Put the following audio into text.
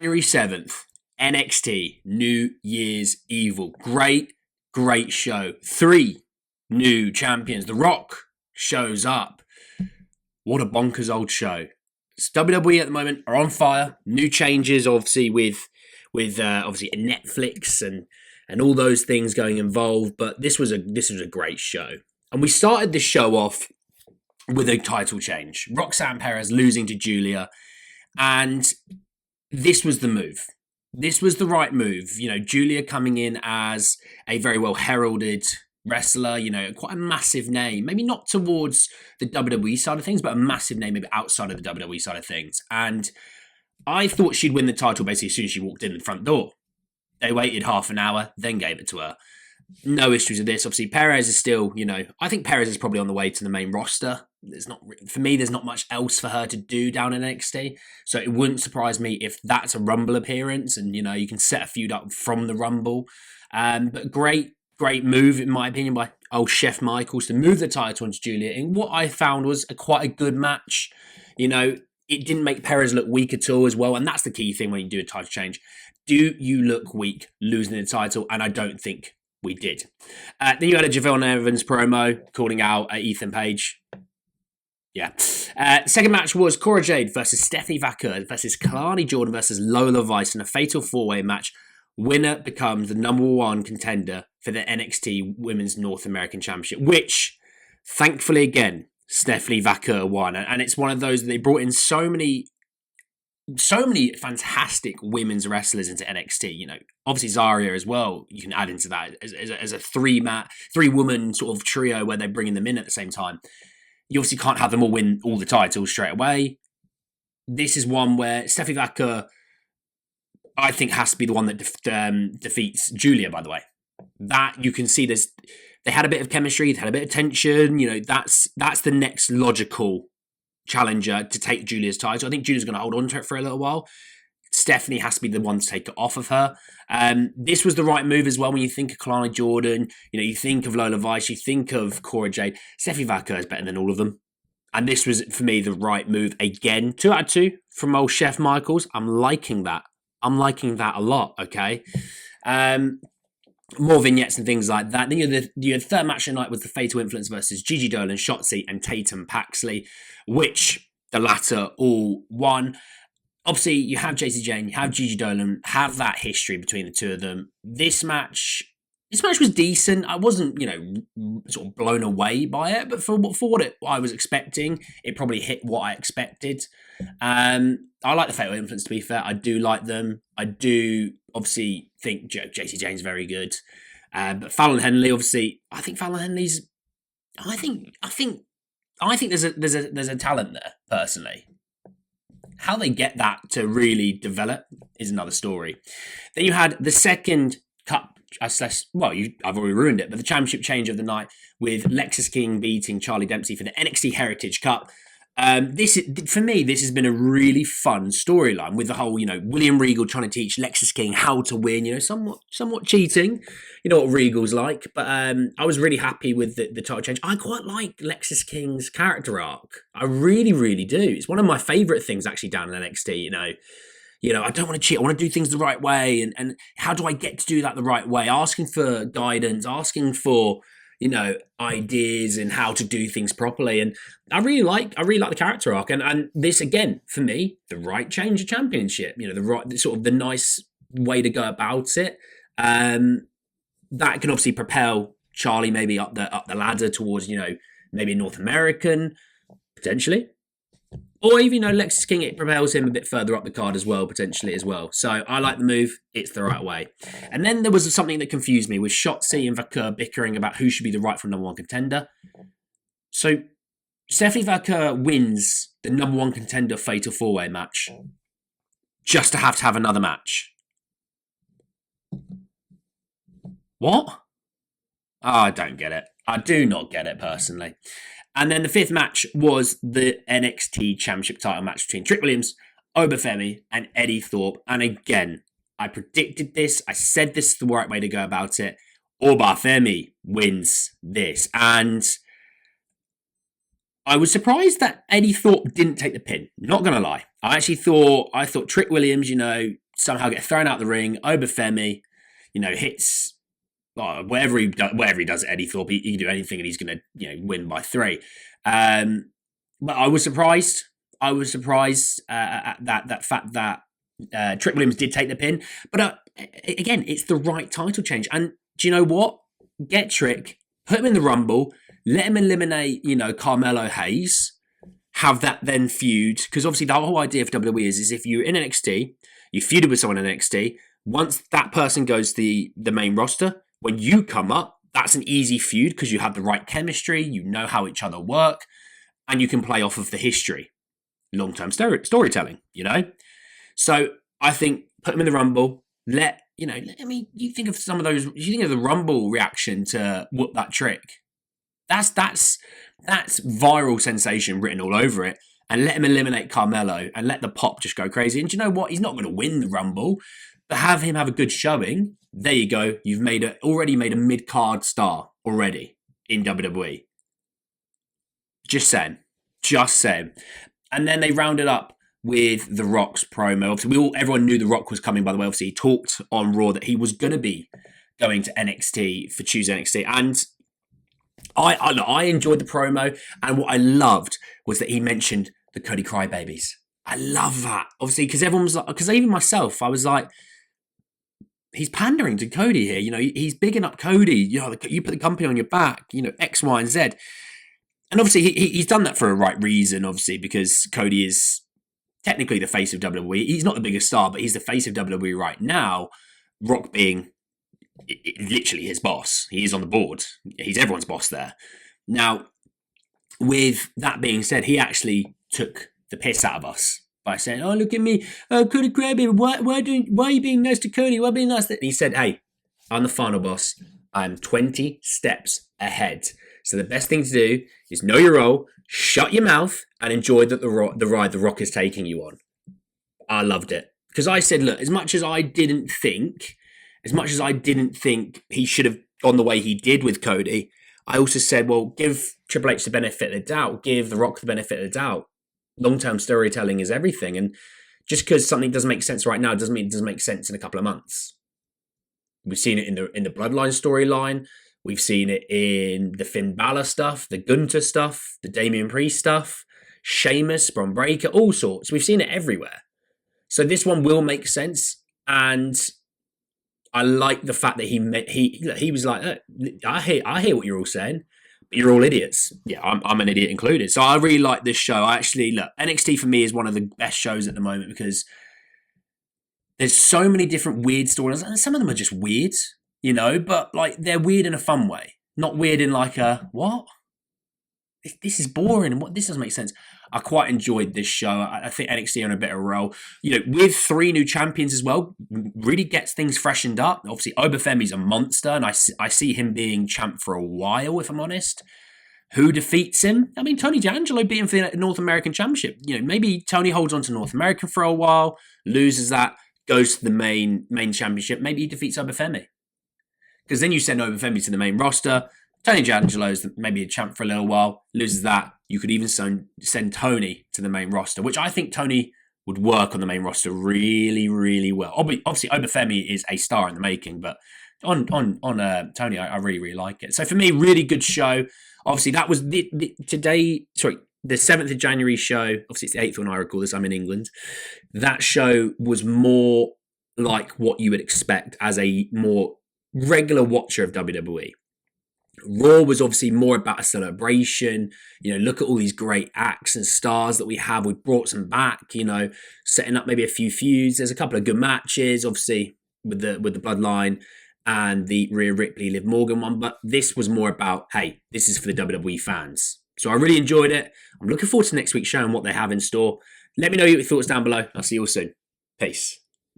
January 7th, NXT New Year's Evil. Great show. 3 new champions. The Rock shows up. What a bonkers old show. WWE at the moment are on fire. New changes, obviously, with obviously Netflix and all those things going involved. But this was a great show. And we started this show off with a title change. Roxanne Perez losing to Julia. And this was the move. This was the right move. You know, Julia coming in as a very well heralded wrestler, you know, quite a massive name. Maybe not towards the WWE side of things, but a massive name maybe outside of the WWE side of things. And I thought she'd win the title basically as soon as she walked in the front door. They waited half an hour, then gave it to her. No issues with this. Obviously, Perez is still, you know, I think Perez is probably on the way to the main roster. There's not much else for her to do down in NXT. So it wouldn't surprise me if that's a Rumble appearance and, you know, you can set a feud up from the Rumble. But great move, in my opinion, by old Chef Michaels to move the title into Julia in what I found was quite a good match. You know, it didn't make Perez look weak at all as well. And that's the key thing when you do a title change. Do you look weak losing the title? And I don't think we did. Then you had a Javon Evans promo calling out Ethan Page. Yeah. Second match was Cora Jade versus Stephanie Vaquer versus Kalani Jordan versus Lola Vice in a fatal 4-way match. Winner becomes the number 1 contender for the NXT Women's North American Championship, which, thankfully, again, Stephanie Vaquer won. And it's one of those that they brought in so many fantastic women's wrestlers into NXT. You know, obviously Zarya as well. You can add into that as a 3-woman sort of trio where they're bringing them in at the same time. You obviously can't have them all win all the titles straight away. This is one where Stephanie Vaquer, I think, has to be the one that defeats Julia, by the way. That you can see they had a bit of chemistry, they had a bit of tension. You know, that's the next logical challenger to take Julia's title. I think Julia's going to hold on to it for a little while. Stephanie has to be the one to take it off of her. This was the right move as well. When you think of Kalani Jordan, you know, you think of Lola Vice, you think of Cora Jade. Stephanie Vaquer is better than all of them. And this was, for me, the right move. Again, 2 out of 2 from old Chef Michaels. I'm liking that a lot, okay? More vignettes and things like that. Then your third match of the night was the Fatal Influence versus Gigi Dolan, Shotzi, and Tatum Paxley, which the latter all won. Obviously, you have JC Jane, you have Gigi Dolan, have that history between the two of them. This match was decent. I wasn't, you know, sort of blown away by it, but for what I was expecting, it probably hit what I expected. I like the Fatal Influence, to be fair. I do like them. I do obviously think JC Jane's very good. But Fallon Henley, obviously, I think Fallon Henley's. I think there's a talent there, personally. How they get that to really develop is another story. Then you had the second cup. I've already ruined it, but the championship change of the night with Lexis King beating Charlie Dempsey for the NXT Heritage Cup. For me, this has been a really fun storyline with the whole, you know, William Regal trying to teach Lexis King how to win, you know, somewhat cheating. You know what Regal's like. But I was really happy with the title change. I quite like Lexis King's character arc. I really, really do. It's one of my favourite things actually down in NXT, You know, I don't want to cheat. I want to do things the right way. And how do I get to do that the right way? Asking for guidance, asking for, you know, ideas and how to do things properly. And I really like the character arc. And this, again, for me, the right change of championship, you know, the nice way to go about it. That can obviously propel Charlie maybe up the ladder towards, you know, maybe a North American, potentially. Or even, you know, Lexis King, it propels him a bit further up the card as well, potentially as well. So I like the move. It's the right way. And then there was something that confused me with Shotzi and Vaquer bickering about who should be the rightful number 1 contender. So Stephanie Vaquer wins the number 1 contender fatal 4-way match just to have another match. What? Oh, I don't get it. I do not get it, personally. And then the 5th match was the NXT Championship title match between Trick Williams, Obafemi, and Eddie Thorpe. And again, I predicted this. I said this is the right way to go about it. Obafemi wins this. And I was surprised that Eddie Thorpe didn't take the pin. Not going to lie. I thought Trick Williams, you know, somehow get thrown out the ring. Obafemi, hits whatever he does at Eddie Thorpe. He can do anything, and he's going to win by 3. But I was surprised. At that fact that Trick Williams did take the pin. But again, it's the right title change. And do you know what? Get Trick, put him in the Rumble, let him eliminate, Carmelo Hayes, have that then feud. Because obviously the whole idea of WWE is if you're in NXT, you feuded with someone in NXT, once that person goes to the main roster, when you come up, that's an easy feud because you have the right chemistry, you know how each other work, and you can play off of the history. Long-term storytelling, So I think put them in the Rumble, you think of some of those, you think of the Rumble reaction to whoop that Trick. That's viral sensation written all over it, and let him eliminate Carmelo and let the pop just go crazy. And do you know what? He's not going to win the Rumble, but have him have a good showing. There you go. You've already made a mid-card star already in WWE. Just saying. And then they rounded up with The Rock's promo. Obviously, everyone knew The Rock was coming, by the way. Obviously, he talked on Raw that he was going to be going to NXT for Tuesday NXT. And I enjoyed the promo. And what I loved was that he mentioned the Cody Crybabies. I love that. Obviously, because everyone was like, because even myself, I was like, he's pandering to Cody here. He's bigging up Cody. You put the company on your back, X, Y, and Z. And obviously, he's done that for a right reason, obviously, because Cody is technically the face of WWE. He's not the biggest star, but he's the face of WWE right now. Rock being literally his boss. He is on the board. He's everyone's boss there. Now, with that being said, he actually took the piss out of us by saying, "Oh, look at me. Oh, Cody Crybaby, why are you being nice to Cody? Why are you being nice to..." And he said, "Hey, I'm the final boss. I'm 20 steps ahead. So the best thing to do is know your role, shut your mouth, and enjoy the ride the Rock is taking you on." I loved it. Because I said, look, as much as I didn't think he should have gone the way he did with Cody, I also said, well, give Triple H the benefit of the doubt, give The Rock the benefit of the doubt. Long-term storytelling is everything. And just because something doesn't make sense right now doesn't mean it doesn't make sense in a couple of months. We've seen it in the Bloodline storyline. We've seen it in the Finn Balor stuff, the Gunther stuff, the Damian Priest stuff, Sheamus, Braun Breaker, all sorts. We've seen it everywhere. So this one will make sense. And I like the fact that he was like, I hear what you're all saying, but you're all idiots. Yeah, I'm an idiot included. So I really like this show. NXT for me is one of the best shows at the moment because there's so many different weird storylines, and some of them are just weird. But they're weird in a fun way, not weird in like a, what? This is boring and this doesn't make sense. I quite enjoyed this show. I think NXT are on a better roll. With 3 new champions as well, really gets things freshened up. Obviously, Obafemi's a monster, and I see him being champ for a while, if I'm honest. Who defeats him? I mean, Tony D'Angelo beat him for the North American Championship. Maybe Tony holds on to North American for a while, loses that, goes to the main championship. Maybe he defeats Obafemi. Because then you send Obafemi to the main roster. Tony D'Angelo's maybe a champ for a little while, loses that. You could even send Tony to the main roster, which I think Tony would work on the main roster really, really well. Obviously, Obafemi is a star in the making, but on Tony, I really, really like it. So for me, really good show. Obviously, that was the 7th of January show. Obviously, it's the 8th when I recall this. I'm in England. That show was more like what you would expect as a more regular watcher of WWE. Raw was obviously more about a celebration. Look at all these great acts and stars that we have. We've brought some back, setting up maybe a few feuds. There's a couple of good matches, obviously, with the Bloodline and the Rhea Ripley, Liv Morgan one. But this was more about, hey, this is for the WWE fans. So I really enjoyed it. I'm looking forward to next week's show and what they have in store. Let me know your thoughts down below. I'll see you all soon. Peace.